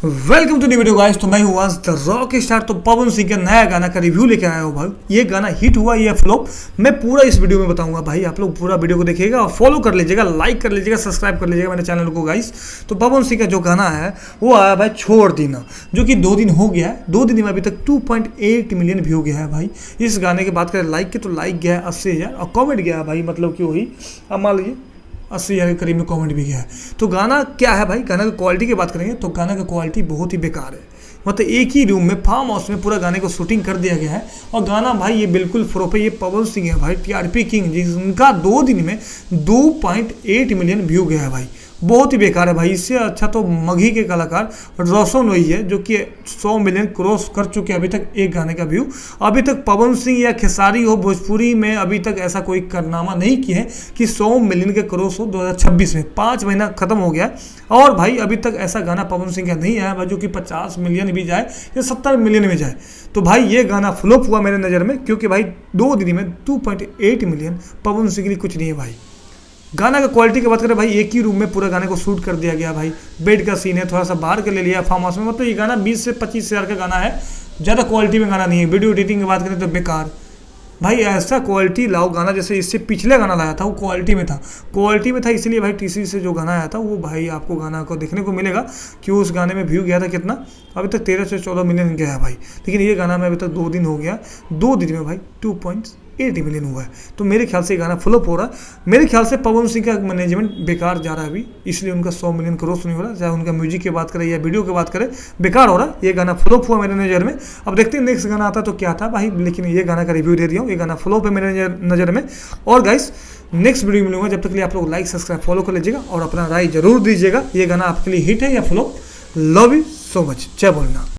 Welcome to the video guys. तो मैं हूँ आज द रॉक स्टार। तो पवन सिंह का नया गाना का रिव्यू लेके आया हूँ भाई। ये गाना हिट हुआ या फ्लॉप, मैं पूरा इस वीडियो में बताऊंगा भाई। आप लोग पूरा वीडियो को देखिएगा और फॉलो कर लीजिएगा, लाइक कर लीजिएगा, सब्सक्राइब कर लीजिएगा मेरे चैनल को गाइस। तो पवन सिंह का जो गाना है वो आया भाई छोड़ देना, जो कि 2 दिन हो गया है। 2 दिन में अभी तक 2.8 मिलियन व्यू गया है भाई। इस गाने की बात करें लाइक की तो लाइक गया है 80,000 और कॉमेंट गया है भाई, मतलब कि वही अब मान लीजिए 80,000 के करीब में कमेंट भी गया है। तो गाना क्या है भाई, गाना की क्वालिटी की बात करेंगे तो गाना की क्वालिटी बहुत ही बेकार है। मतलब एक ही रूम में फार्म हाउस में पूरा गाने को शूटिंग कर दिया गया है और गाना भाई ये बिल्कुल फ्लॉप है। ये पवन सिंह है भाई, टीआरपी किंग, जिनका 2 दिन में 2.8 मिलियन व्यू गया है भाई। बहुत ही बेकार है भाई। इससे अच्छा तो मघी के कलाकार रोशन वही है जो कि 100 मिलियन क्रॉस कर चुके हैं अभी तक एक गाने का व्यू। अभी तक पवन सिंह या खेसारी हो भोजपुरी में अभी तक ऐसा कोई कारनामा नहीं किए हैं कि 100 मिलियन के क्रॉस हो 2026 में। 5 महीना खत्म हो गया और भाई अभी तक ऐसा गाना पवन सिंह का नहीं आया भाई जो कि 50 मिलियन भी जाए या 70 मिलियन में जाए। तो भाई ये गाना फ्लॉप हुआ मेरे नज़र में, क्योंकि भाई 2 दिन में 2.8 मिलियन पवन सिंह के लिए कुछ नहीं है भाई। गाना का क्वालिटी की बात करें भाई, एक ही रूम में पूरा गाने को शूट कर दिया गया भाई। बेड का सीन है, थोड़ा सा बाहर के ले लिया फार्म हाउस में। मतलब ये गाना 20 से 25 हज़ार का गाना है, ज़्यादा क्वालिटी में गाना नहीं है। वीडियो एडिटिंग की बात करें तो बेकार भाई। ऐसा क्वालिटी लाओ गाना, जैसे इससे पिछले गाना लाया था वो क्वालिटी में था इसलिए भाई टीसी से जो गाना आया था वो भाई आपको गाना को देखने को मिलेगा कि उस गाने में व्यू गया था कितना। अभी तक 13 से 14 मिलियन गया है भाई। लेकिन ये गाना में अभी तक 2 दिन हो गया, 2 दिन में भाई 2.8 मिलियन हुआ है। तो मेरे ख्याल से गाना फ्लॉप हो रहा है। मेरे ख्याल से पवन सिंह का मैनेजमेंट बेकार जा रहा है अभी, इसलिए उनका 100 मिलियन क्रॉस नहीं हो रहा। चाहे उनका म्यूजिक की बात करें या वीडियो की बात करें, बेकार हो रहा है। ये गाना फ्लॉप हुआ मेरे नज़र में। अब देखते हैं नेक्स्ट गाना आता तो क्या था भाई, लेकिन ये गाना का रिव्यू दे दिया हूँ। ये गाना फ्लॉप है मेरे नज़र में। और गाइस नेक्स्ट वीडियो मिलूंगा, जब तक के लिए आप लोग लाइक सब्सक्राइब फॉलो कर लीजिएगा और अपना राय जरूर दीजिएगा ये गाना आपके लिए हिट है या flop. Love you so much, जय भोलेनाथ।